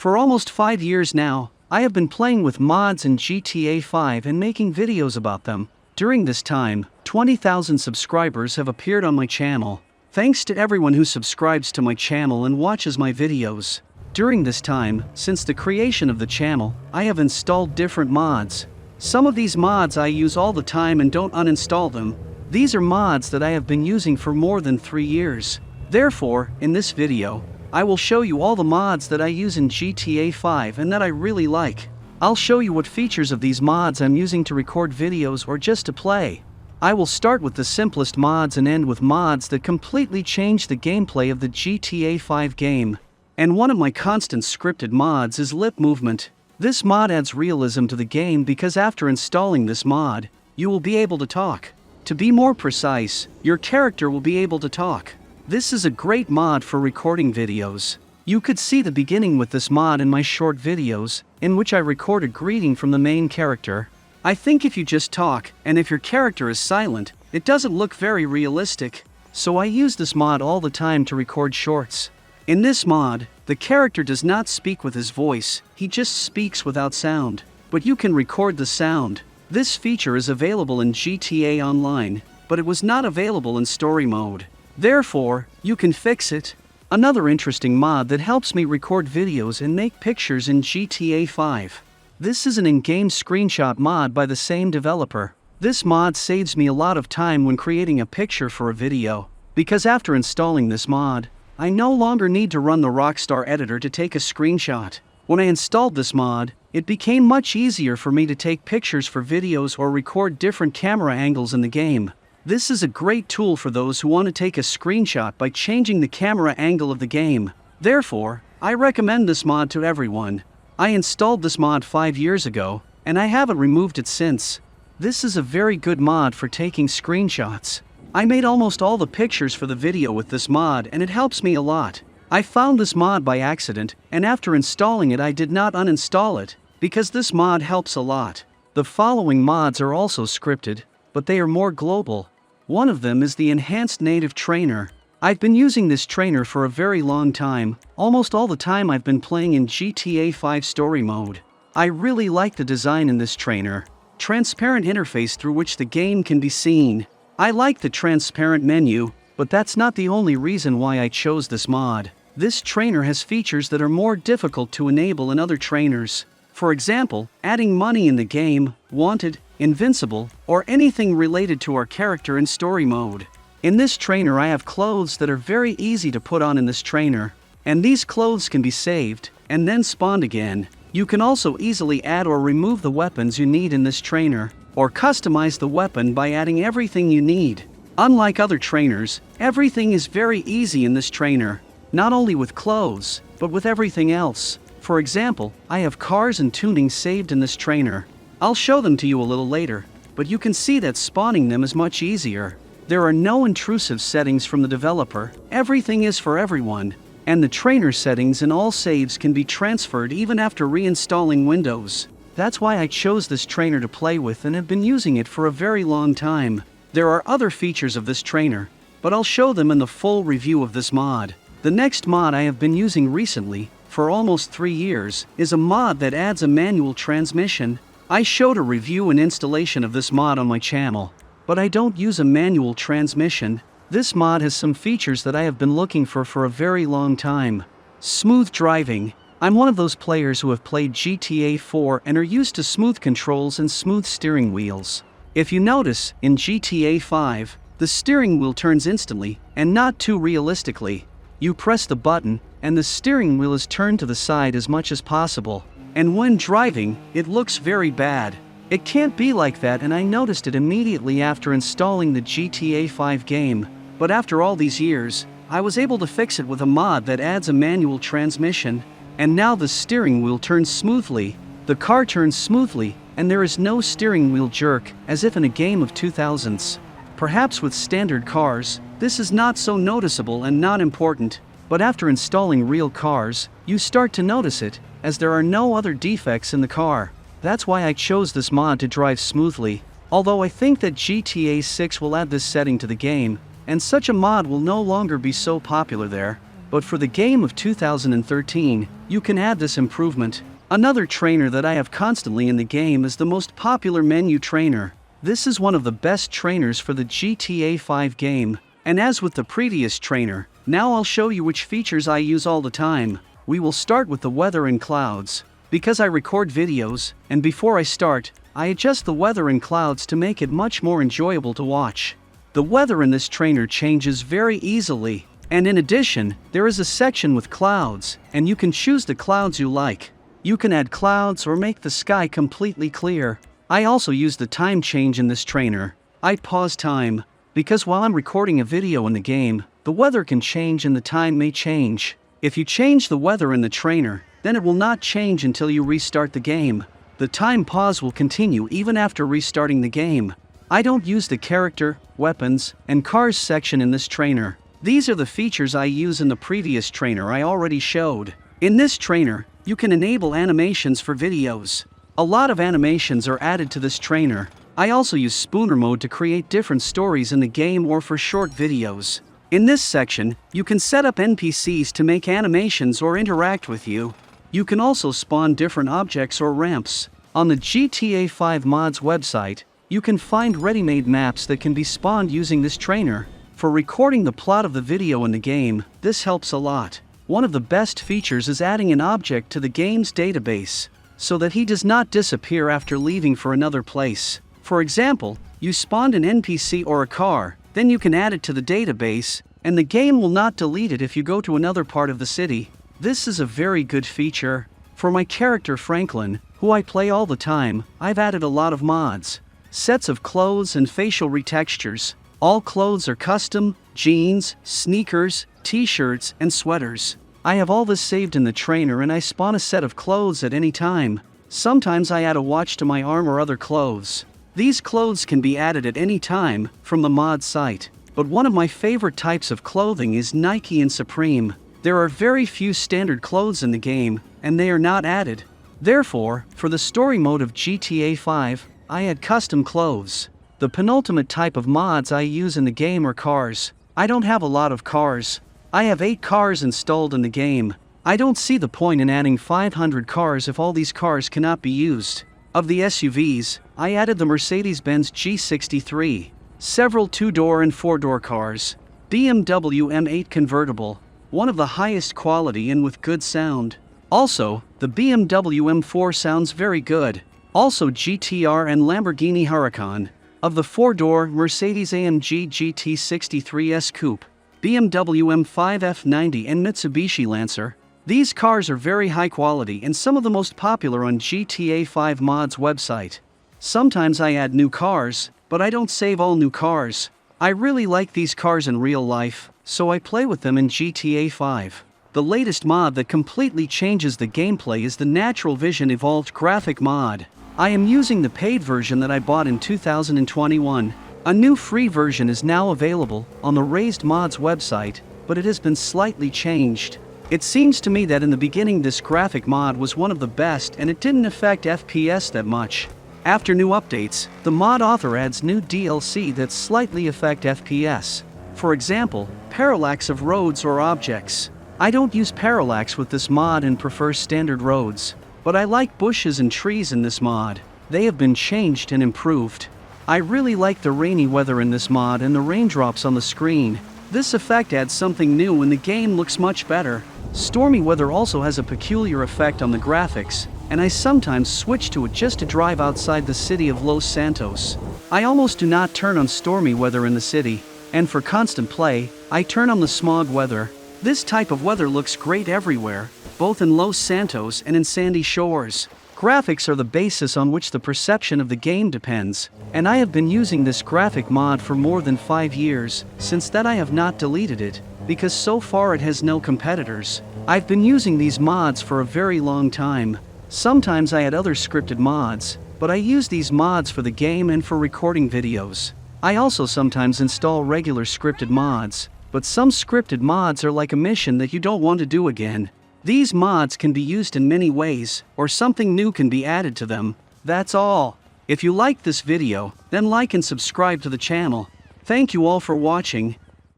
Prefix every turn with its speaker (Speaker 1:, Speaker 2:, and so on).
Speaker 1: For almost 5 years now, I have been playing with mods in GTA 5 and making videos about them. During this time, 20,000 subscribers have appeared on my channel. Thanks to everyone who subscribes to my channel and watches my videos. During this time, since the creation of the channel, I have installed different mods. Some of these mods I use all the time and don't uninstall them. These are mods that I have been using for more than 3 years. Therefore, in this video, I will show you all the mods that I use in GTA 5 and that I really like. I'll show you what features of these mods I'm using to record videos or just to play. I will start with the simplest mods and end with mods that completely change the gameplay of the GTA 5 game. And one of my constant scripted mods is lip movement. This mod adds realism to the game because after installing this mod, you will be able to talk. To be more precise, your character will be able to talk. This is a great mod for recording videos. You could see the beginning with this mod in my short videos, in which I record a greeting from the main character. I think if you just talk, and if your character is silent, it doesn't look very realistic, so I use this mod all the time to record shorts. In this mod, the character does not speak with his voice, he just speaks without sound. But you can record the sound. This feature is available in GTA Online, but it was not available in story mode. Therefore, you can fix it. Another interesting mod that helps me record videos and make pictures in GTA 5. This is an in-game screenshot mod by the same developer. This mod saves me a lot of time when creating a picture for a video, because after installing this mod, I no longer need to run the Rockstar editor to take a screenshot. When I installed this mod, it became much easier for me to take pictures for videos or record different camera angles in the game. This is a great tool for those who want to take a screenshot by changing the camera angle of the game. Therefore, I recommend this mod to everyone. I installed this mod 5 years ago, and I haven't removed it since. This is a very good mod for taking screenshots. I made almost all the pictures for the video with this mod and it helps me a lot. I found this mod by accident, and after installing it I did not uninstall it, because this mod helps a lot. The following mods are also scripted, but they are more global. One of them is the Enhanced Native Trainer. I've been using this trainer for a very long time, almost all the time I've been playing in GTA 5 story mode. I really like the design in this trainer. Transparent interface through which the game can be seen. I like the transparent menu, but that's not the only reason why I chose this mod. This trainer has features that are more difficult to enable in other trainers. For example, adding money in the game, wanted, invincible, or anything related to our character in story mode. In this trainer I have clothes that are very easy to put on in this trainer, and these clothes can be saved, and then spawned again. You can also easily add or remove the weapons you need in this trainer, or customize the weapon by adding everything you need. Unlike other trainers, everything is very easy in this trainer, not only with clothes, but with everything else. For example, I have cars and tuning saved in this trainer. I'll show them to you a little later, but you can see that spawning them is much easier. There are no intrusive settings from the developer, everything is for everyone, and the trainer settings in all saves can be transferred even after reinstalling Windows. That's why I chose this trainer to play with and have been using it for a very long time. There are other features of this trainer, but I'll show them in the full review of this mod. The next mod I have been using recently, for almost 3 years, is a mod that adds a manual transmission. I showed a review and installation of this mod on my channel, but I don't use a manual transmission. This mod has some features that I have been looking for a very long time. Smooth driving. I'm one of those players who have played GTA 4 and are used to smooth controls and smooth steering wheels. If you notice, in GTA 5, the steering wheel turns instantly, and not too realistically. You press the button, and the steering wheel is turned to the side as much as possible. And when driving, it looks very bad. It can't be like that, and I noticed it immediately after installing the GTA 5 game. But after all these years, I was able to fix it with a mod that adds a manual transmission, and now the steering wheel turns smoothly, the car turns smoothly, and there is no steering wheel jerk, as if in a game of 2000s. Perhaps with standard cars, this is not so noticeable and not important, but after installing real cars, you start to notice it, as there are no other defects in the car. That's why I chose this mod to drive smoothly, although I think that GTA 6 will add this setting to the game, and such a mod will no longer be so popular there. but for the game of 2013, you can add this improvement. Another trainer that I have constantly in the game is the most popular Menyoo Trainer. This is one of the best trainers for the GTA 5 game, and as with the previous trainer, now I'll show you which features I use all the time. We will start with the weather and clouds. Because I record videos, and before I start, I adjust the weather and clouds to make it much more enjoyable to watch. The weather in this trainer changes very easily, and in addition, there is a section with clouds, and you can choose the clouds you like. You can add clouds or make the sky completely clear. I also use the time change in this trainer. I pause time, because while I'm recording a video in the game, the weather can change and the time may change. If you change the weather in the trainer, then it will not change until you restart the game. The time pause will continue even after restarting the game. I don't use the character, weapons, and cars section in this trainer. These are the features I use in the previous trainer I already showed. In this trainer, you can enable animations for videos. A lot of animations are added to this trainer. I also use spooner mode to create different stories in the game or for short videos. In this section, you can set up NPCs to make animations or interact with you. You can also spawn different objects or ramps. On the GTA 5 mods website, you can find ready-made maps that can be spawned using this trainer. For recording the plot of the video in the game, this helps a lot. One of the best features is adding an object to the game's database, so that he does not disappear after leaving for another place. For example, you spawned an NPC or a car, then you can add it to the database, and the game will not delete it if you go to another part of the city. This is a very good feature. For my character Franklin, who I play all the time, I've added a lot of mods. Sets of clothes and facial retextures. All clothes are custom, jeans, sneakers, t-shirts, and sweaters. I have all this saved in the trainer and I spawn a set of clothes at any time. Sometimes I add a watch to my arm or other clothes. These clothes can be added at any time from the mod site. But one of my favorite types of clothing is Nike and Supreme. There are very few standard clothes in the game, and they are not added. Therefore, for the story mode of GTA 5, I add custom clothes. The penultimate type of mods I use in the game are cars. I don't have a lot of cars. I have 8 cars installed in the game. I don't see the point in adding 500 cars if all these cars cannot be used. Of the SUVs, I added the Mercedes-Benz G63, several 2-door and 4-door cars, BMW M8 Convertible, one of the highest quality and with good sound. Also, the BMW M4 sounds very good. Also GTR and Lamborghini Huracan. Of the 4-door, Mercedes-AMG GT63 Coupe, BMW M5 F90 and Mitsubishi Lancer. These cars are very high quality and some of the most popular on GTA 5 mods website. Sometimes I add new cars, but I don't save all new cars. I really like these cars in real life, so I play with them in GTA 5. The latest mod that completely changes the gameplay is the NaturalVision Evolved Graphic mod. I am using the paid version that I bought in 2021. A new free version is now available on the Raised Mods website, but it has been slightly changed. It seems to me that in the beginning this graphic mod was one of the best and it didn't affect FPS that much. After new updates, the mod author adds new DLC that slightly affect FPS. For example, parallax of roads or objects. I don't use parallax with this mod and prefer standard roads. But I like bushes and trees in this mod. They have been changed and improved. I really like the rainy weather in this mod and the raindrops on the screen. This effect adds something new and the game looks much better. Stormy weather also has a peculiar effect on the graphics, and I sometimes switch to it just to drive outside the city of Los Santos. I almost do not turn on stormy weather in the city, and for constant play, I turn on the smog weather. This type of weather looks great everywhere, both in Los Santos and in sandy shores. Graphics are the basis on which the perception of the game depends, and I have been using this graphic mod for more than 5 years. Since that I have not deleted it, because so far it has no competitors. I've been using these mods for a very long time. Sometimes I add other scripted mods, but I use these mods for the game and for recording videos. I also sometimes install regular scripted mods, but some scripted mods are like a mission that you don't want to do again. These mods can be used in many ways, or something new can be added to them. That's all. If you liked this video, then like and subscribe to the channel. Thank you all for watching.